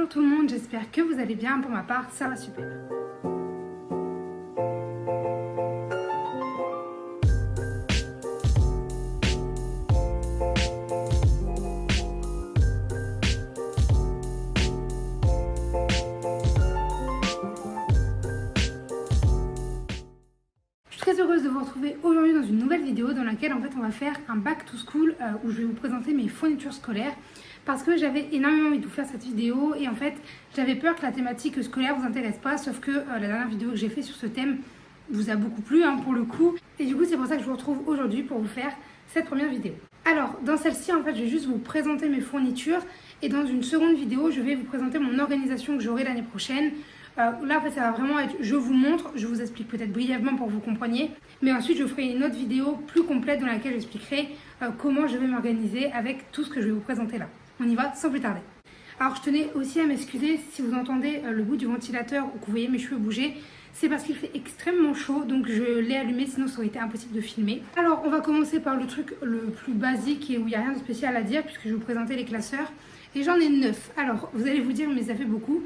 Bonjour tout le monde, j'espère que vous allez bien. Pour ma part, ça va super. Je suis très heureuse de vous retrouver aujourd'hui dans une nouvelle vidéo dans laquelle en fait on va faire un back to school où je vais vous présenter mes fournitures scolaires parce que j'avais énormément envie de vous faire cette vidéo et en fait j'avais peur que la thématique scolaire vous intéresse pas, sauf que la dernière vidéo que j'ai fait sur ce thème vous a beaucoup plu pour le coup, et du coup c'est pour ça que je vous retrouve aujourd'hui pour vous faire cette première vidéo. Alors dans celle-ci en fait je vais juste vous présenter mes fournitures et dans une seconde vidéo je vais vous présenter mon organisation que j'aurai l'année prochaine. Là en fait ça va vraiment être je vous montre, je vous explique peut-être brièvement pour que vous compreniez, mais ensuite je ferai une autre vidéo plus complète dans laquelle j'expliquerai comment je vais m'organiser avec tout ce que je vais vous présenter là. On y va sans plus tarder. Alors je tenais aussi à m'excuser si vous entendez le bout du ventilateur ou que vous voyez mes cheveux bouger, c'est parce qu'il fait extrêmement chaud donc je l'ai allumé, sinon ça aurait été impossible de filmer. Alors on va commencer par le truc le plus basique et où il n'y a rien de spécial à dire puisque je vais vous présenter les classeurs. Et j'en ai 9. Alors vous allez vous dire mais ça fait beaucoup.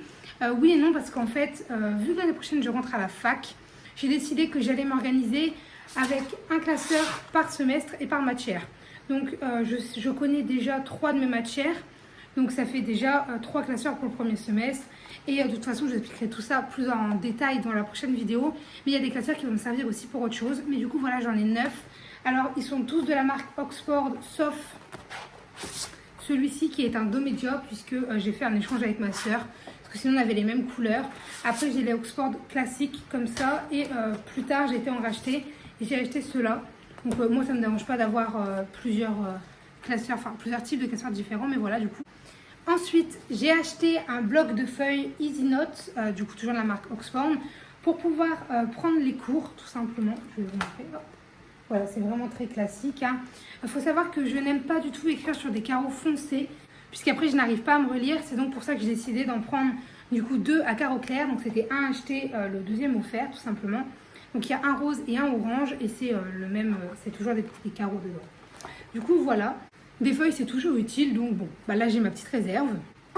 Oui et non parce qu'en fait vu que l'année prochaine je rentre à la fac, j'ai décidé que j'allais m'organiser avec un classeur par semestre et par matière. Donc je connais déjà 3 de mes matières, donc ça fait déjà 3 classeurs pour le premier semestre. Et de toute façon je vous expliquerai tout ça plus en détail dans la prochaine vidéo. Mais il y a des classeurs qui vont me servir aussi pour autre chose. Mais du coup voilà, j'en ai 9. Alors ils sont tous de la marque Oxford sauf celui-ci qui est un Domedia puisque j'ai fait un échange avec ma soeur. Parce que sinon on avait les mêmes couleurs. Après j'ai les Oxford classiques comme ça. Et plus tard j'ai été en racheter et j'ai acheté ceux-là. Donc moi ça ne me dérange pas d'avoir plusieurs classeurs, enfin plusieurs types de classeurs différents, mais voilà du coup. Ensuite j'ai acheté un bloc de feuilles Easy Note, du coup toujours de la marque Oxford, pour pouvoir prendre les cours tout simplement. Je vais vous montrer. Hop. Voilà, c'est vraiment très classique. Il faut savoir que je n'aime pas du tout écrire sur des carreaux foncés, puisqu'après je n'arrive pas à me relire. C'est donc pour ça que j'ai décidé d'en prendre du coup 2 à carreaux clairs. Donc c'était un acheté, le deuxième offert tout simplement. Donc il y a un rose et un orange et c'est le même, c'est toujours des carreaux dedans. Du coup voilà, des feuilles c'est toujours utile, donc bon, bah là j'ai ma petite réserve.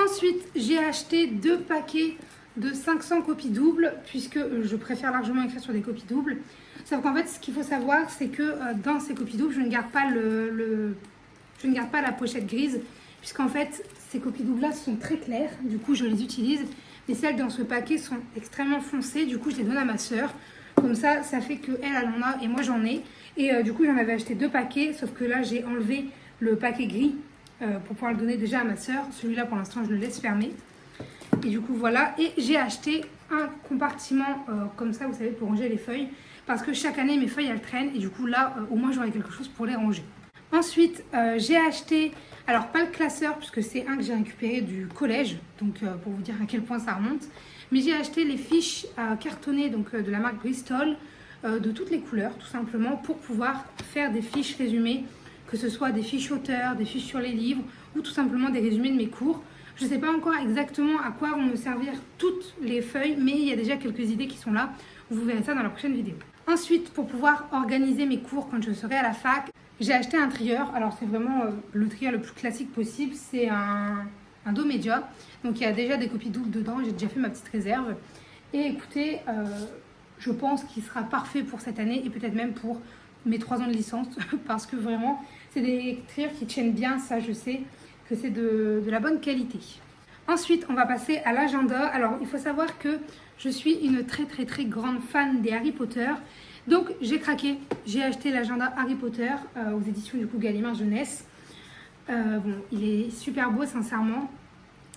Ensuite j'ai acheté 2 paquets de 500 copies doubles, puisque je préfère largement écrire sur des copies doubles. Sauf qu'en fait ce qu'il faut savoir c'est que dans ces copies doubles je ne garde pas je ne garde pas la pochette grise, puisqu'en fait ces copies doubles là sont très claires, du coup je les utilise. Mais celles dans ce paquet sont extrêmement foncées, du coup je les donne à ma soeur. Comme ça fait qu'elle en a et moi j'en ai. Et du coup j'en avais acheté 2 paquets, sauf que là j'ai enlevé le paquet gris pour pouvoir le donner déjà à ma soeur. Celui-là pour l'instant je le laisse fermer. Et du coup voilà, et j'ai acheté un compartiment comme ça, vous savez, pour ranger les feuilles. Parce que chaque année mes feuilles elles traînent et du coup là au moins j'aurai quelque chose pour les ranger. Ensuite j'ai acheté, alors pas le classeur puisque c'est un que j'ai récupéré du collège, donc pour vous dire à quel point ça remonte. Mais j'ai acheté les fiches cartonnées donc, de la marque Bristol, de toutes les couleurs tout simplement, pour pouvoir faire des fiches résumées, que ce soit des fiches auteurs, des fiches sur les livres ou tout simplement des résumés de mes cours. Je ne sais pas encore exactement à quoi vont me servir toutes les feuilles, mais il y a déjà quelques idées qui sont là. Vous verrez ça dans la prochaine vidéo. Ensuite, pour pouvoir organiser mes cours quand je serai à la fac, j'ai acheté un trieur. Alors c'est vraiment le trieur le plus classique possible, c'est un Domedia. Donc il y a déjà des copies doubles dedans, j'ai déjà fait ma petite réserve. Et écoutez, je pense qu'il sera parfait pour cette année et peut-être même pour mes 3 ans de licence. Parce que vraiment, c'est des trieurs qui tiennent bien, ça je sais que c'est de la bonne qualité. Ensuite, on va passer à l'agenda. Alors il faut savoir que je suis une très grande fan des Harry Potter. Donc j'ai craqué, j'ai acheté l'agenda Harry Potter aux éditions du coup Gallimard Jeunesse. Bon, il est super beau sincèrement.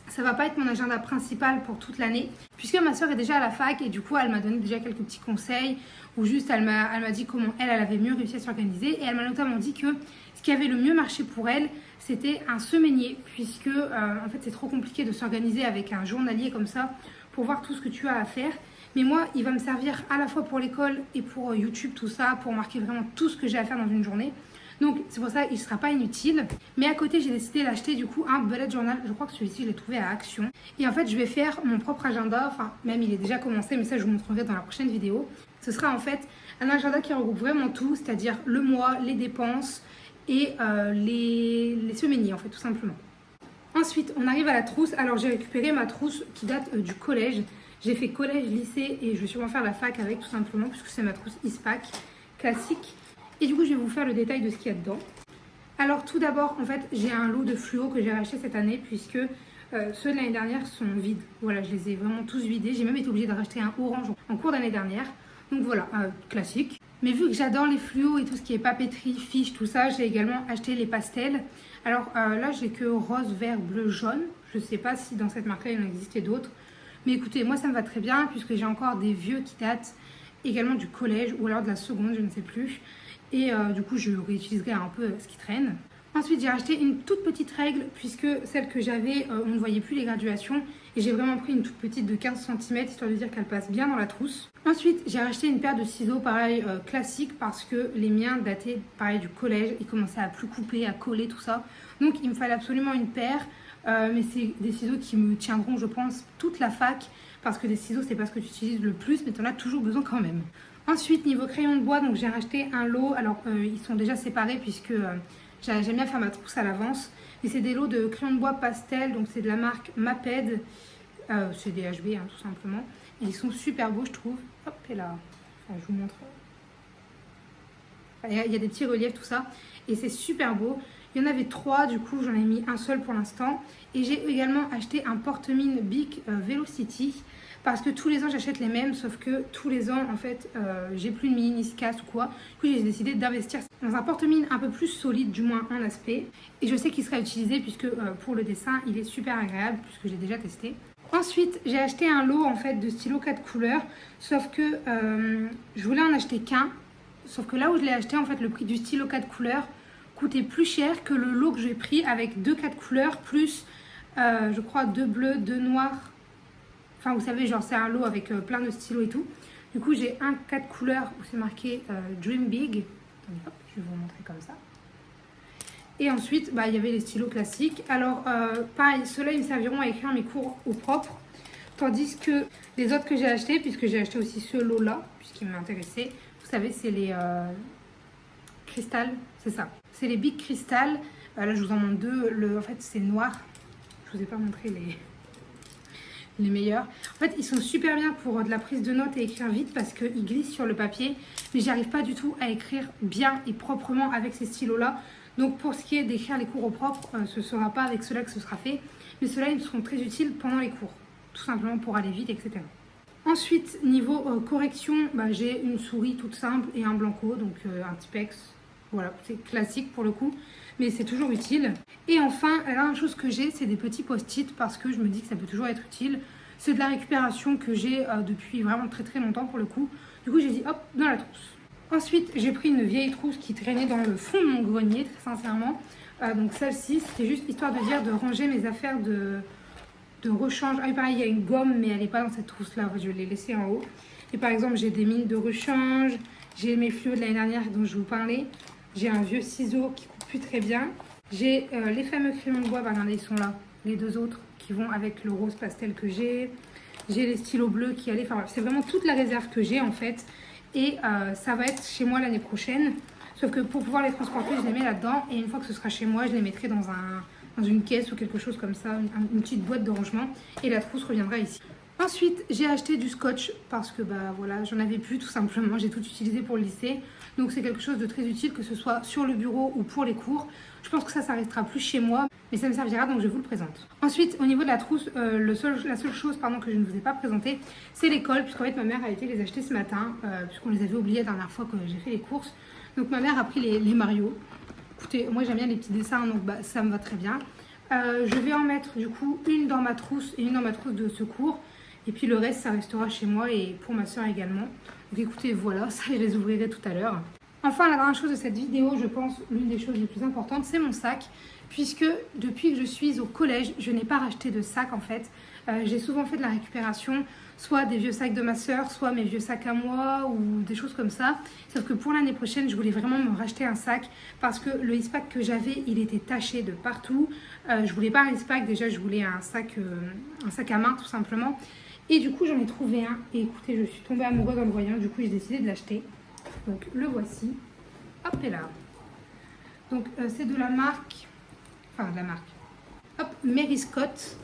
Ça va pas être mon agenda principal pour toute l'année puisque ma soeur est déjà à la fac et du coup elle m'a donné déjà quelques petits conseils ou juste elle m'a dit comment elle avait mieux réussi à s'organiser, et elle m'a notamment dit que ce qui avait le mieux marché pour elle c'était un semainier, puisque en fait c'est trop compliqué de s'organiser avec un journalier comme ça pour voir tout ce que tu as à faire. Mais moi il va me servir à la fois pour l'école et pour YouTube, tout ça, pour marquer vraiment tout ce que j'ai à faire dans une journée. Donc c'est pour ça qu'il ne sera pas inutile. Mais à côté j'ai décidé d'acheter du coup un bullet journal. Je crois que celui-ci je l'ai trouvé à Action. Et en fait je vais faire mon propre agenda. Enfin même il est déjà commencé, mais ça je vous montrerai dans la prochaine vidéo. Ce sera en fait un agenda qui regroupe vraiment tout. C'est-à-dire le mois, les dépenses et les semainiers en fait tout simplement. Ensuite, on arrive à la trousse. Alors, j'ai récupéré ma trousse qui date du collège. J'ai fait collège, lycée et je vais sûrement faire la fac avec tout simplement puisque c'est ma trousse ISPAC classique. Et du coup, je vais vous faire le détail de ce qu'il y a dedans. Alors, tout d'abord, en fait, j'ai un lot de fluo que j'ai racheté cette année puisque ceux de l'année dernière sont vides. Voilà, je les ai vraiment tous vidés. J'ai même été obligée de racheter un orange en cours d'année dernière. Donc voilà, classique. Mais vu que j'adore les fluos et tout ce qui est papeterie, fiches, tout ça, j'ai également acheté les pastels. Alors là, j'ai que rose, vert, bleu, jaune. Je ne sais pas si dans cette marque-là, il en existait d'autres. Mais écoutez, moi, ça me va très bien puisque j'ai encore des vieux qui datent également du collège ou alors de la seconde, je ne sais plus. Et du coup, je réutiliserai un peu ce qui traîne. Ensuite, j'ai acheté une toute petite règle puisque celle que j'avais, on ne voyait plus les graduations. Et j'ai vraiment pris une toute petite de 15 cm histoire de dire qu'elle passe bien dans la trousse. Ensuite, j'ai racheté une paire de ciseaux pareil classique parce que les miens dataient pareil du collège. Ils commençaient à plus couper, à coller, tout ça. Donc, il me fallait absolument une paire. Mais c'est des ciseaux qui me tiendront, je pense, toute la fac. Parce que des ciseaux, c'est pas ce que tu utilises le plus, mais tu en as toujours besoin quand même. Ensuite, niveau crayon de bois, donc j'ai racheté un lot. Alors, ils sont déjà séparés puisque j'aime bien faire ma trousse à l'avance. Et c'est des lots de crayons de bois pastel. Donc, c'est de la marque Maped. C'est des HB, hein, tout simplement. Et ils sont super beaux, je trouve. Hop, et là, enfin, je vous montre. Il y a des petits reliefs, tout ça. Et c'est super beau. Il y en avait 3, du coup, j'en ai mis un seul pour l'instant. Et j'ai également acheté un porte-mine Bic Velocity. Parce que tous les ans, j'achète les mêmes. Sauf que tous les ans, en fait, j'ai plus de mine, il se casse ou quoi. Du coup, j'ai décidé d'investir dans un porte-mine un peu plus solide, du moins en aspect. Et je sais qu'il sera utilisé puisque pour le dessin, il est super agréable puisque j'ai déjà testé. Ensuite, j'ai acheté un lot en fait de stylos 4 couleurs, sauf que je voulais en acheter qu'un. Sauf que là où je l'ai acheté, en fait, le prix du stylo 4 couleurs coûtait plus cher que le lot que j'ai pris avec 2 4 couleurs plus, je crois, 2 bleus, 2 noirs. Enfin, vous savez, genre c'est un lot avec plein de stylos et tout. Du coup, j'ai un 4 couleurs où c'est marqué Dream Big. Attendez, hop, je vais vous montrer comme ça. Et ensuite, bah, il y avait les stylos classiques. Alors, pareil, ceux-là, ils me serviront à écrire mes cours au propre. Tandis que les autres que j'ai achetés, puisque j'ai acheté aussi ce lot-là, puisqu'il m'intéressait. Vous savez, c'est les cristal, c'est ça. C'est les Big Crystal. Là, je vous en montre deux. En fait, c'est noir. Je vous ai pas montré les meilleurs. En fait, ils sont super bien pour de la prise de notes et écrire vite parce qu'ils glissent sur le papier. Mais j'arrive pas du tout à écrire bien et proprement avec ces stylos-là. Donc pour ce qui est d'écrire les cours au propre, ce ne sera pas avec ceux-là que ce sera fait. Mais ceux-là, ils seront très utiles pendant les cours. Tout simplement pour aller vite, etc. Ensuite, niveau correction, bah, j'ai une souris toute simple et un blanco. Donc un Tipex. Voilà, c'est classique pour le coup. Mais c'est toujours utile. Et enfin, la dernière chose que j'ai, c'est des petits post-it parce que je me dis que ça peut toujours être utile. C'est de la récupération que j'ai depuis vraiment très très longtemps pour le coup. Du coup, j'ai dit hop, dans la trousse. Ensuite, j'ai pris une vieille trousse qui traînait dans le fond de mon grenier, très sincèrement. Donc celle-ci, c'était juste histoire de dire de ranger mes affaires de rechange. Ah oui, pareil, il y a une gomme, mais elle n'est pas dans cette trousse-là. Je l'ai laissée en haut. Et par exemple, j'ai des mines de rechange. J'ai mes fluos de l'année dernière dont je vous parlais. J'ai un vieux ciseau qui coupe plus très bien. J'ai les fameux crayons de bois. Bah, regardez, ils sont là. Les deux autres qui vont avec le rose pastel que j'ai. J'ai les stylos bleus qui allaient. Enfin, c'est vraiment toute la réserve que j'ai en fait. Et ça va être chez moi l'année prochaine. Sauf que pour pouvoir les transporter, je les mets là-dedans. Et une fois que ce sera chez moi, je les mettrai dans une caisse ou quelque chose comme ça. Une petite boîte de rangement. Et la trousse reviendra ici. Ensuite, j'ai acheté du scotch parce que bah voilà, j'en avais plus tout simplement. J'ai tout utilisé pour le lycée. Donc c'est quelque chose de très utile que ce soit sur le bureau ou pour les cours. Je pense que ça restera plus chez moi. Mais ça me servira donc je vous le présente. Ensuite, au niveau de la trousse, la seule chose que je ne vous ai pas présentée, c'est les cols. Puisqu'en fait ma mère a été les acheter ce matin. Puisqu'on les avait oubliés la dernière fois que j'ai fait les courses. Donc ma mère a pris les Mario. Écoutez, moi j'aime bien les petits dessins donc bah, ça me va très bien. Je vais en mettre du coup une dans ma trousse et une dans ma trousse de secours. Et puis le reste, ça restera chez moi et pour ma soeur également. Donc écoutez, voilà, ça je les ouvrirai tout à l'heure. Enfin, la dernière chose de cette vidéo, je pense, l'une des choses les plus importantes, c'est mon sac. Puisque depuis que je suis au collège, je n'ai pas racheté de sac en fait. J'ai souvent fait de la récupération, soit des vieux sacs de ma soeur, soit mes vieux sacs à moi ou des choses comme ça. Sauf que pour l'année prochaine, je voulais vraiment me racheter un sac parce que le ISPAC que j'avais, il était taché de partout. Je voulais pas un ISPAC, déjà je voulais un sac à main tout simplement. Et du coup, j'en ai trouvé un. Et écoutez, je suis tombée amoureuse en le voyant. Du coup, j'ai décidé de l'acheter. Donc, le voici. Hop, et là. Donc, c'est de la marque. Enfin, de la marque. Hop, Mary Scott.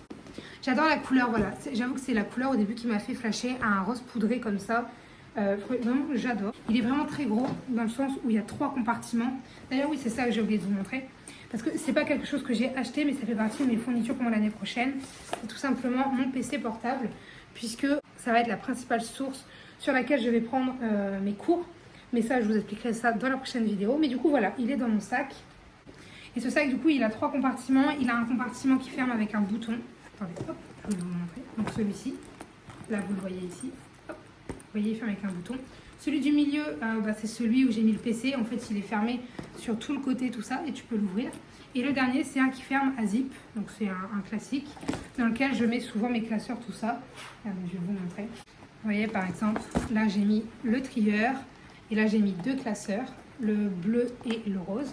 J'adore la couleur, voilà. J'avoue que c'est la couleur au début qui m'a fait flasher à un rose poudré comme ça. Vraiment, j'adore. Il est vraiment très gros dans le sens où il y a 3 compartiments. D'ailleurs, oui, c'est ça que j'ai oublié de vous montrer. Parce que c'est pas quelque chose que j'ai acheté, mais ça fait partie de mes fournitures pour l'année prochaine. C'est tout simplement mon PC portable, puisque ça va être la principale source sur laquelle je vais prendre mes cours. Mais ça, je vous expliquerai ça dans la prochaine vidéo. Mais du coup, voilà, il est dans mon sac. Et ce sac, du coup, il a 3 compartiments. Il a un compartiment qui ferme avec un bouton. Attendez, hop, je vais vous montrer. Donc celui-ci, là, vous le voyez ici. Hop, vous voyez, il ferme avec un bouton. Celui du milieu, c'est celui où j'ai mis le PC. En fait, il est fermé sur tout le côté, tout ça, et tu peux l'ouvrir. Et le dernier, c'est un qui ferme à zip. Donc c'est un classique dans lequel je mets souvent mes classeurs, tout ça. Je vais vous montrer. Vous voyez, par exemple, là, j'ai mis le trieur. Et là, j'ai mis 2 classeurs, le bleu et le rose.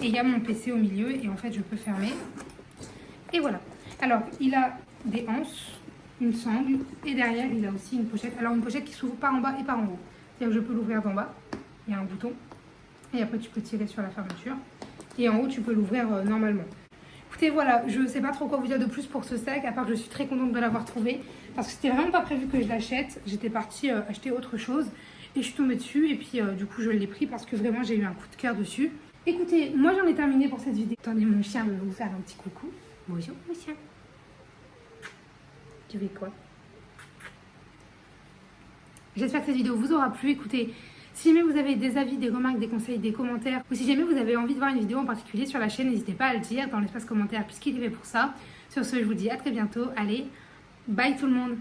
Et il y a mon PC au milieu et en fait, je peux fermer. Et voilà. Alors, il a des anses, une sangle et derrière, il a aussi une pochette. Alors, une pochette qui s'ouvre par en bas et par en haut. C'est-à-dire que je peux l'ouvrir d'en bas. Il y a un bouton. Et après, tu peux tirer sur la fermeture. Et en haut, tu peux l'ouvrir normalement. Écoutez, voilà, je ne sais pas trop quoi vous dire de plus pour ce sac, à part que je suis très contente de l'avoir trouvé. Parce que c'était vraiment pas prévu que je l'achète. J'étais partie acheter autre chose. Et je suis tombée dessus et puis du coup je l'ai pris parce que vraiment j'ai eu un coup de cœur dessus. Écoutez, moi j'en ai terminé pour cette vidéo. Attendez, mon chien veut vous faire un petit coucou. Bonjour mon chien. Tu fais quoi? J'espère que cette vidéo vous aura plu. Écoutez, si jamais vous avez des avis, des remarques, des conseils, des commentaires, ou si jamais vous avez envie de voir une vidéo en particulier sur la chaîne, n'hésitez pas à le dire dans l'espace commentaire puisqu'il est fait pour ça. Sur ce, je vous dis à très bientôt. Allez, bye tout le monde.